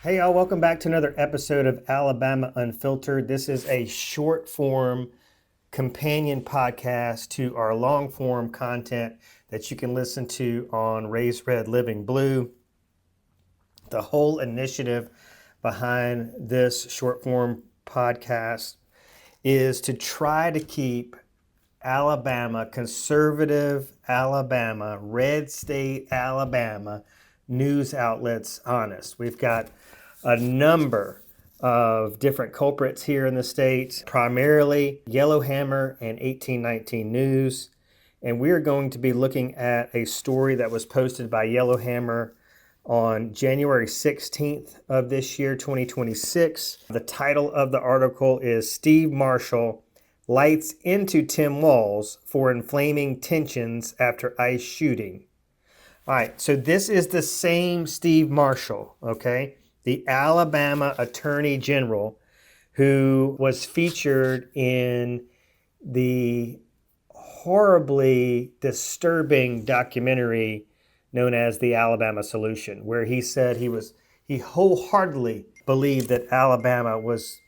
Hey, y'all, welcome back to another episode of Alabama Unfiltered. This is a short form companion podcast to our long form content that you can listen to on Raised Red Living Blue. The whole initiative behind this short form podcast is to try to keep Alabama, conservative Alabama, red state Alabama news outlets honest. We've got a number of different culprits here in the state, primarily Yellowhammer and 1819 News. And we are going to be looking at a story that was posted by Yellowhammer on January 16th of this year, 2026. The title of the article is Steve Marshall Lights into Tim Walz for Inflaming Tensions After ICE Shooting. All right, so this is the same Steve Marshall, okay? The Alabama Attorney General who was featured in the horribly disturbing documentary known as The Alabama Solution, where he said he wholeheartedly believed that Alabama was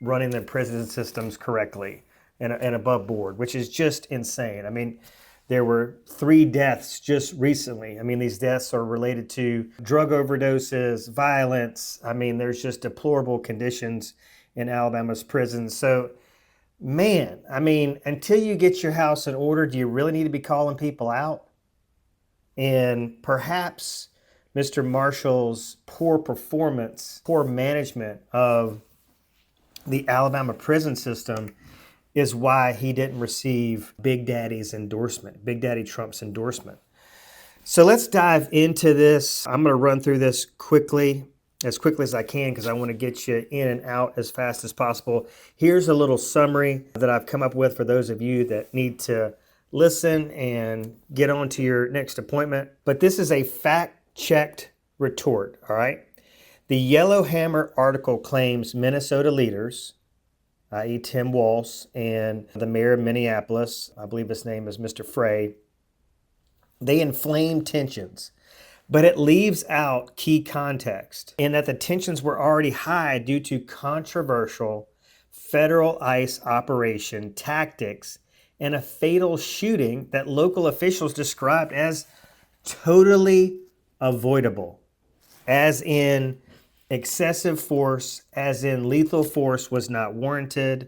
running the prison systems correctly and above board, which is just insane. I mean, there were 3 deaths just recently. I mean, these deaths are related to drug overdoses, violence. I mean, there's just deplorable conditions in Alabama's prisons. So, man, I mean, until you get your house in order, do you really need to be calling people out? And perhaps Mr. Marshall's poor performance, poor management of the Alabama prison system is why he didn't receive Big Daddy's endorsement, Big Daddy Trump's endorsement. So let's dive into this. I'm going to run through this quickly as I can, because I want to get you in and out as fast as possible. Here's a little summary that I've come up with for those of you that need to listen and get on to your next appointment. But this is a fact-checked retort, all right? The Yellowhammer article claims Minnesota leaders, i.e. Tim Walz and the mayor of Minneapolis, I believe his name is Mr. Frey, they inflame tensions. But it leaves out key context in that the tensions were already high due to controversial federal ICE operation tactics and a fatal shooting that local officials described as totally avoidable, as in excessive force, as in lethal force was not warranted.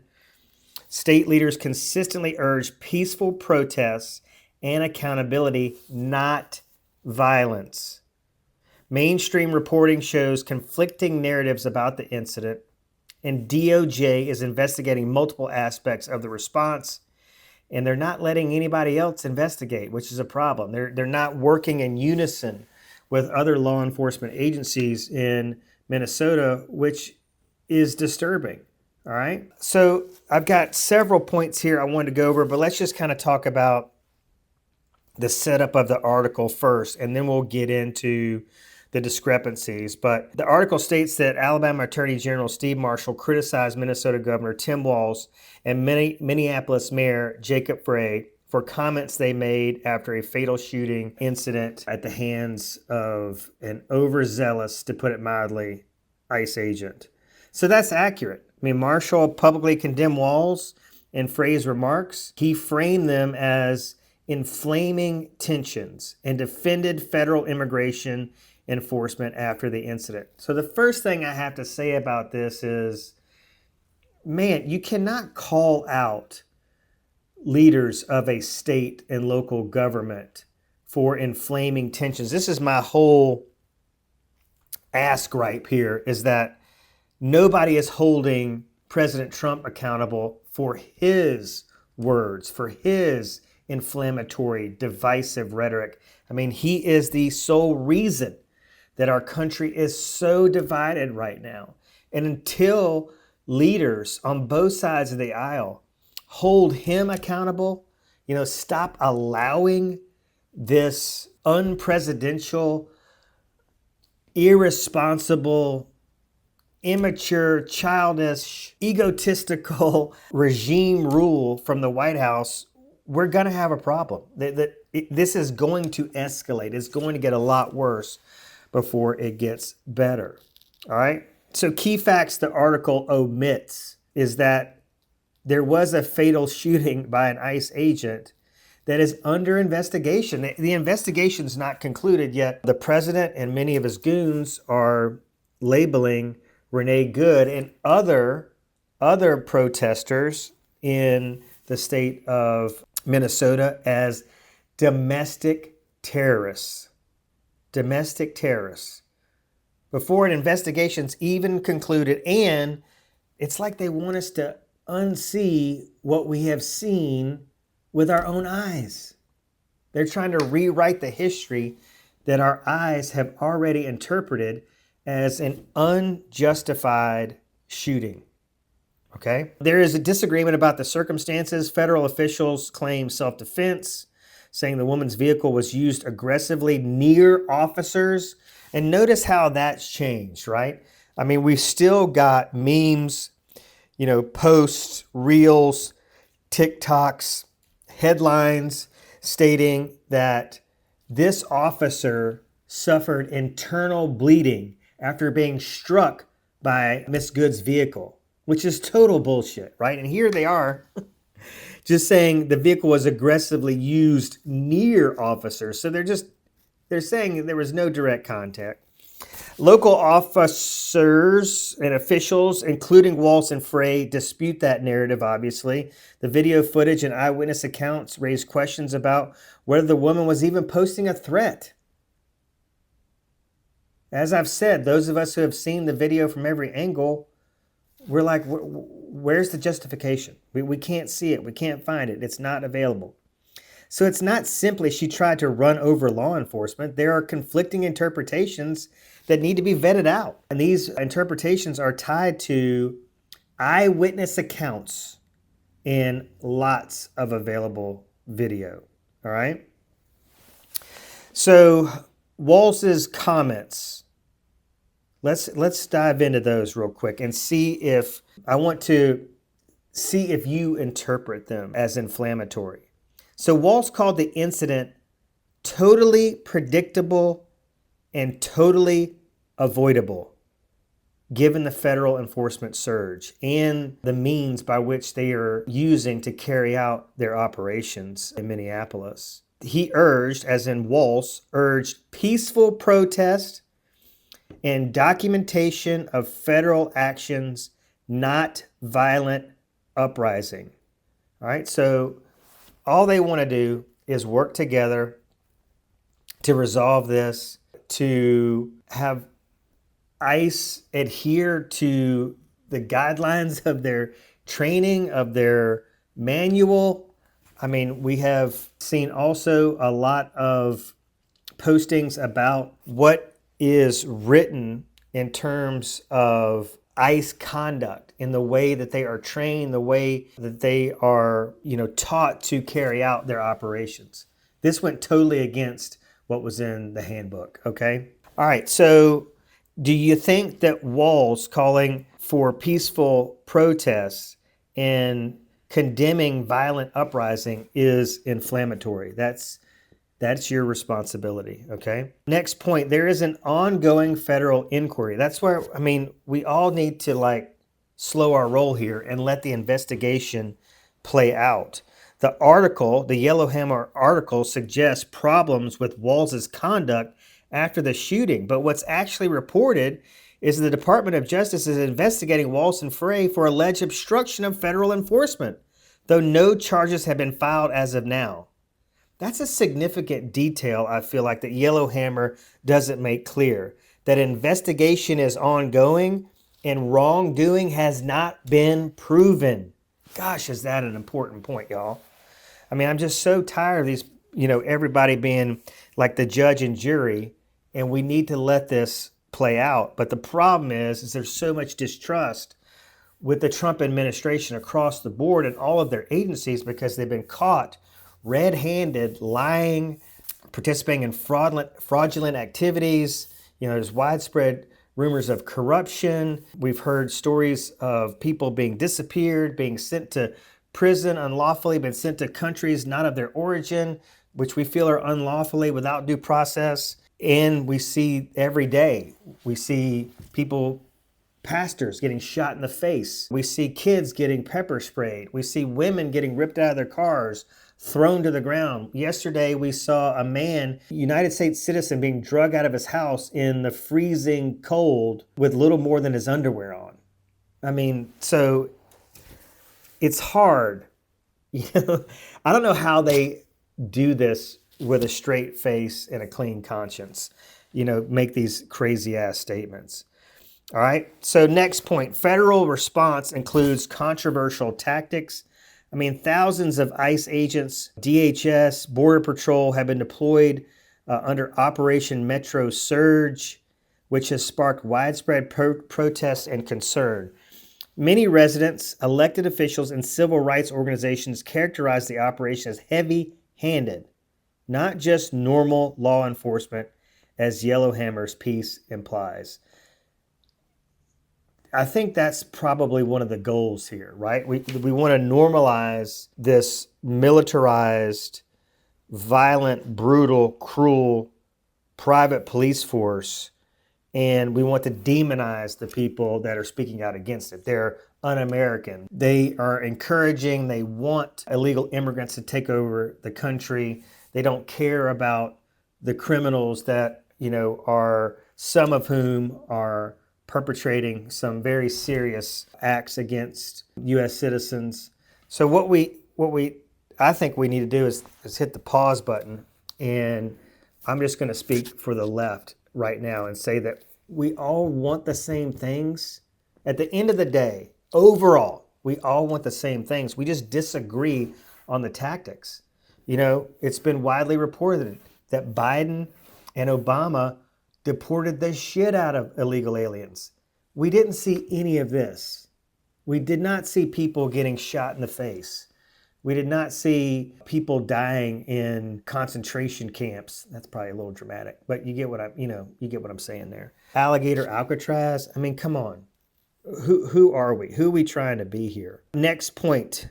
State leaders consistently urged peaceful protests and accountability, not violence. Mainstream reporting shows conflicting narratives about the incident, and DOJ is investigating multiple aspects of the response, and they're not letting anybody else investigate, which is a problem. They're not working in unison with other law enforcement agencies in Minnesota, which is disturbing. All right. So I've got several points here I wanted to go over, but let's just kind of talk about the setup of the article first, and then we'll get into the discrepancies. But the article states that Alabama Attorney General Steve Marshall criticized Minnesota Governor Tim Walz and Minneapolis Mayor Jacob Frey for comments they made after a fatal shooting incident at the hands of an overzealous, to put it mildly, ICE agent. So that's accurate. I mean, Marshall publicly condemned Walz in Frey's remarks. He framed them as inflaming tensions and defended federal immigration enforcement after the incident. So the first thing I have to say about this is, man, you cannot call out leaders of a state and local government for inflaming tensions. This is my whole ass gripe here, is that nobody is holding President Trump accountable for his words, for his inflammatory, divisive rhetoric. I mean, he is the sole reason that our country is so divided right now. And until leaders on both sides of the aisle hold him accountable, stop allowing this unpresidential, irresponsible, immature, childish, egotistical regime rule from the White House, we're going to have a problem. This is going to escalate. It's going to get a lot worse before it gets better. All right. So key facts the article omits is that there was a fatal shooting by an ICE agent that is under investigation. The investigation's not concluded yet. The president and many of his goons are labeling Renee Good and other protesters in the state of Minnesota as domestic terrorists. Domestic terrorists. Before an investigation's even concluded, and it's like they want us to unsee what we have seen with our own eyes. They're trying to rewrite the history that our eyes have already interpreted as an unjustified shooting. Okay? There is a disagreement about the circumstances. Federal officials claim self-defense, saying the woman's vehicle was used aggressively near officers. And notice how that's changed, right? I mean, we've still got memes, posts, reels, TikToks, headlines stating that this officer suffered internal bleeding after being struck by Miss Good's vehicle, which is total bullshit, right? And here they are just saying the vehicle was aggressively used near officers. So they're saying there was no direct contact. Local officers and officials, including Walz and Frey, dispute that narrative, obviously. The video footage and eyewitness accounts raise questions about whether the woman was even posting a threat. As I've said, those of us who have seen the video from every angle, we're like, where's the justification? We can't see it. We can't find it. It's not available. So it's not simply she tried to run over law enforcement. There are conflicting interpretations that need to be vetted out. And these interpretations are tied to eyewitness accounts and lots of available video. All right. So Walz's comments, let's dive into those real quick and I want to see if you interpret them as inflammatory. So Walz called the incident totally predictable and totally avoidable, given the federal enforcement surge and the means by which they are using to carry out their operations in Minneapolis. He urged, as in Walz, urged peaceful protest and documentation of federal actions, not violent uprising. All right, so all they want to do is work together to resolve this, to have ICE adhere to the guidelines of their training, of their manual. I mean, we have seen also a lot of postings about what is written in terms of ICE conduct in the way that they are trained, the way that they are, taught to carry out their operations. This went totally against what was in the handbook, okay? All right, so do you think that Walz calling for peaceful protests and condemning violent uprising is inflammatory? That's your responsibility, okay? Next point, there is an ongoing federal inquiry. That's where, we all need to slow our roll here and let the investigation play out. The Yellowhammer article suggests problems with Walz's conduct after the shooting, but what's actually reported is the Department of Justice is investigating Walz and Frey for alleged obstruction of federal enforcement, though no charges have been filed as of now. That's a significant detail, I feel like, that Yellowhammer doesn't make clear. That investigation is ongoing and wrongdoing has not been proven. Gosh, is that an important point, y'all? I'm just so tired of these, everybody being like the judge and jury, and we need to let this play out. But the problem is there's so much distrust with the Trump administration across the board and all of their agencies because they've been caught red-handed, lying, participating in fraudulent activities. There's widespread rumors of corruption. We've heard stories of people being disappeared, being sent to prison unlawfully, been sent to countries not of their origin, which we feel are unlawfully without due process. And we see every day, we see people, pastors getting shot in the face. We see kids getting pepper sprayed. We see women getting ripped out of their cars, thrown to the ground. Yesterday, we saw a man, United States citizen, being dragged out of his house in the freezing cold with little more than his underwear on. I mean, so it's hard. I don't know how they do this with a straight face and a clean conscience, make these crazy ass statements. All right. So next point, federal response includes controversial tactics. I mean, thousands of ICE agents, DHS, Border Patrol have been deployed under Operation Metro Surge, which has sparked widespread protests and concern. Many residents, elected officials, and civil rights organizations characterize the operation as heavy-handed, not just normal law enforcement, as Yellowhammer's piece implies. I think that's probably one of the goals here, right? We want to normalize this militarized, violent, brutal, cruel private police force, and we want to demonize the people that are speaking out against it. They're un-American. They are encouraging, they want illegal immigrants to take over the country. They don't care about the criminals that, are, some of whom are perpetrating some very serious acts against U.S. citizens. So what I think we need to do is hit the pause button, and I'm just going to speak for the left right now and say that we all want the same things. At the end of the day, overall, we all want the same things. We just disagree on the tactics. It's been widely reported that Biden and Obama deported the shit out of illegal aliens. We didn't see any of this. We did not see people getting shot in the face. We did not see people dying in concentration camps. That's probably a little dramatic, but you get what I'm saying there. Alligator Alcatraz. I mean, come on. Who are we? Who are we trying to be here? Next point.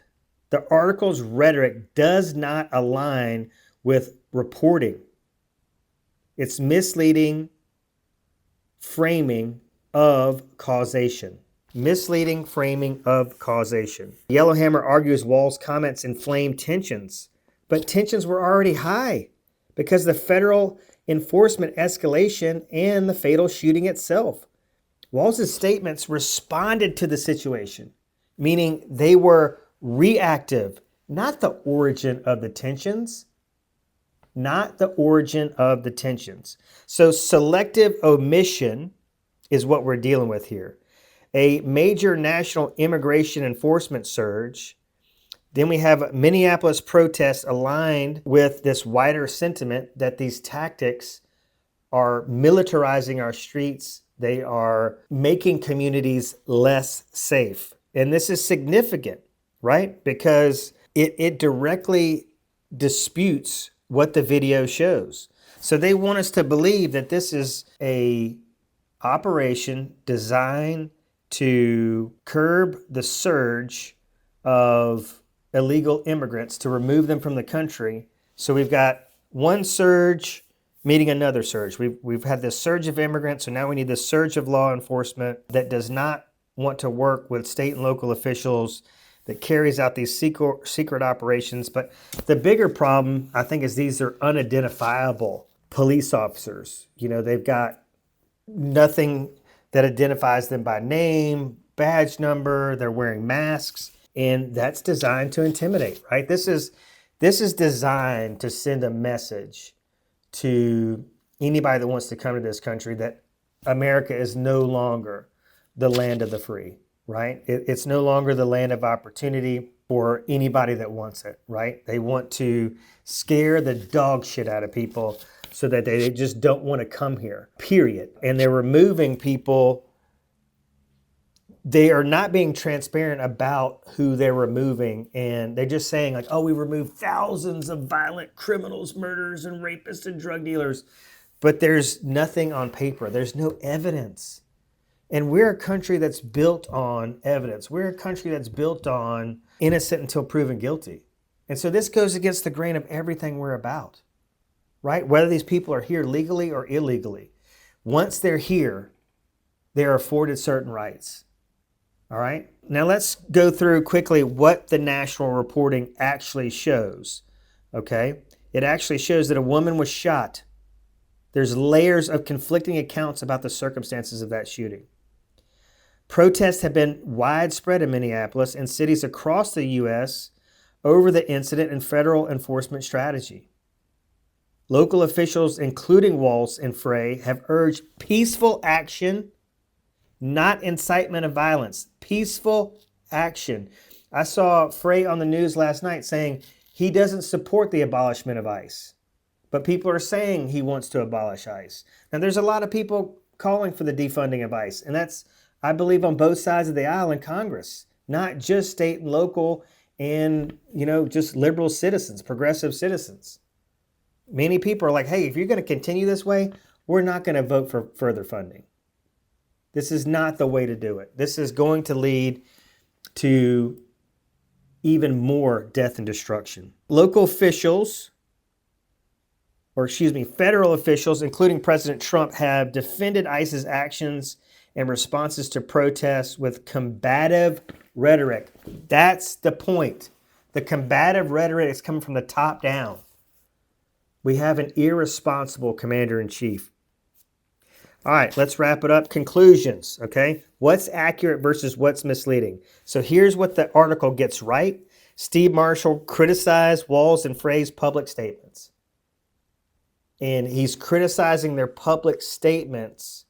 The article's rhetoric does not align with reporting. It's misleading framing of causation. Misleading framing of causation. Yellowhammer argues Walz comments inflamed tensions, but tensions were already high because the federal enforcement escalation and the fatal shooting itself. Walz's statements responded to the situation, meaning they were reactive, not the origin of the tensions. Not the origin of the tensions. So selective omission is what we're dealing with here. A major national immigration enforcement surge. Then we have Minneapolis protests aligned with this wider sentiment that these tactics are militarizing our streets. They are making communities less safe. And this is significant, right? Because it directly disputes what the video shows. So they want us to believe that this is a operation designed to curb the surge of illegal immigrants, to remove them from the country. So we've got one surge meeting another surge. We've had this surge of immigrants, so now we need this surge of law enforcement that does not want to work with state and local officials, that carries out these secret operations. But the bigger problem, I think, is these are unidentifiable police officers. They've got nothing that identifies them by name, badge number, they're wearing masks, and that's designed to intimidate, right? This is designed to send a message to anybody that wants to come to this country that America is no longer the land of the free. Right? It's no longer the land of opportunity for anybody that wants it, right? They want to scare the dog shit out of people so that they just don't want to come here, period. And they're removing people. They are not being transparent about who they're removing. And they're just saying like, oh, we removed thousands of violent criminals, murderers, and rapists and drug dealers. But there's nothing on paper. There's no evidence. And we're a country that's built on evidence. We're a country that's built on innocent until proven guilty. And so this goes against the grain of everything we're about. right? Whether these people are here legally or illegally. Once they're here, they're afforded certain rights. All right. Now let's go through quickly what the national reporting actually shows. Okay. It actually shows that a woman was shot. There's layers of conflicting accounts about the circumstances of that shooting. Protests have been widespread in Minneapolis and cities across the U.S. over the incident and federal enforcement strategy. Local officials, including Walz and Frey, have urged peaceful action, not incitement of violence. Peaceful action. I saw Frey on the news last night saying he doesn't support the abolishment of ICE, but people are saying he wants to abolish ICE. Now, there's a lot of people calling for the defunding of ICE, and that's, I believe, on both sides of the aisle in Congress, not just state and local and, just liberal citizens, progressive citizens. Many people are like, hey, if you're going to continue this way, we're not going to vote for further funding. This is not the way to do it. This is going to lead to even more death and destruction. Federal officials, including President Trump, have defended ICE's actions and responses to protests with combative rhetoric. That's the point. The combative rhetoric is coming from the top down. We have an irresponsible commander-in-chief. All right, let's wrap it up. Conclusions, okay? What's accurate versus what's misleading? So here's what the article gets right. Steve Marshall criticized Walz and Frey's public statements. And he's criticizing their public statements,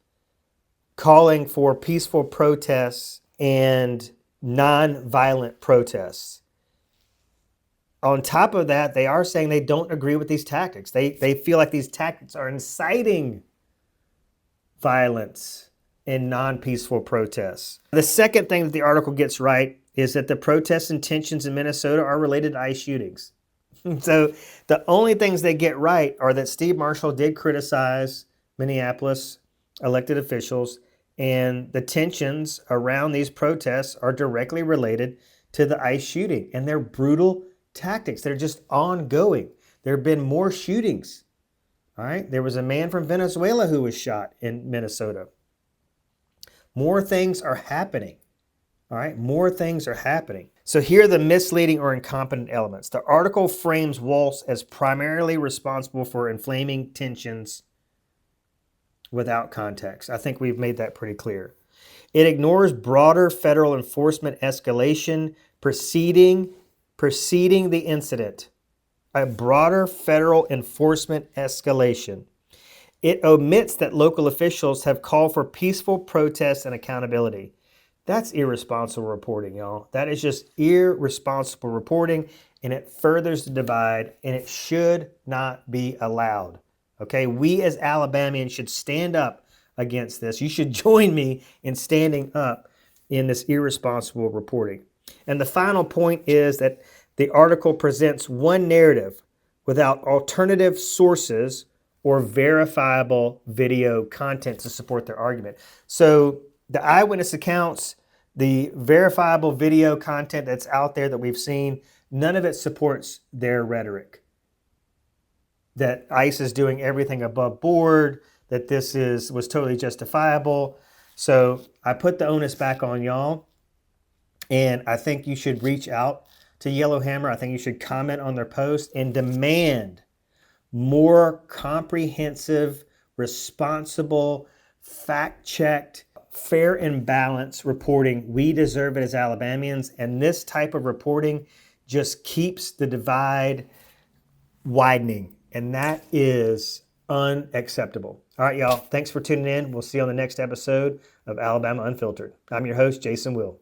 calling for peaceful protests and non-violent protests. On top of that, they are saying they don't agree with these tactics. They feel like these tactics are inciting violence and non-peaceful protests. The second thing that the article gets right is that the protests and tensions in Minnesota are related to ICE shootings. So the only things they get right are that Steve Marshall did criticize Minneapolis elected officials, and the tensions around these protests are directly related to the ICE shooting and their brutal tactics. They're just ongoing. There have been more shootings. All right. There was a man from Venezuela who was shot in Minnesota. More things are happening. All right. More things are happening. So here are the misleading or incompetent elements. The article frames Walz as primarily responsible for inflaming tensions without context. I think we've made that pretty clear. It ignores broader federal enforcement escalation preceding the incident. A broader federal enforcement escalation. It omits that local officials have called for peaceful protests and accountability. That's irresponsible reporting, y'all. That is just irresponsible reporting, and it furthers the divide, and it should not be allowed. Okay, we as Alabamians should stand up against this. You should join me in standing up in this irresponsible reporting. And the final point is that the article presents one narrative without alternative sources or verifiable video content to support their argument. So the eyewitness accounts, the verifiable video content that's out there that we've seen, none of it supports their rhetoric. That ICE is doing everything above board, that this was totally justifiable. So I put the onus back on y'all. And I think you should reach out to Yellowhammer. I think you should comment on their post and demand more comprehensive, responsible, fact-checked, fair and balanced reporting. We deserve it as Alabamians. And this type of reporting just keeps the divide widening. And that is unacceptable. All right, y'all. Thanks for tuning in. We'll see you on the next episode of Alabama Unfiltered. I'm your host, Jason Will.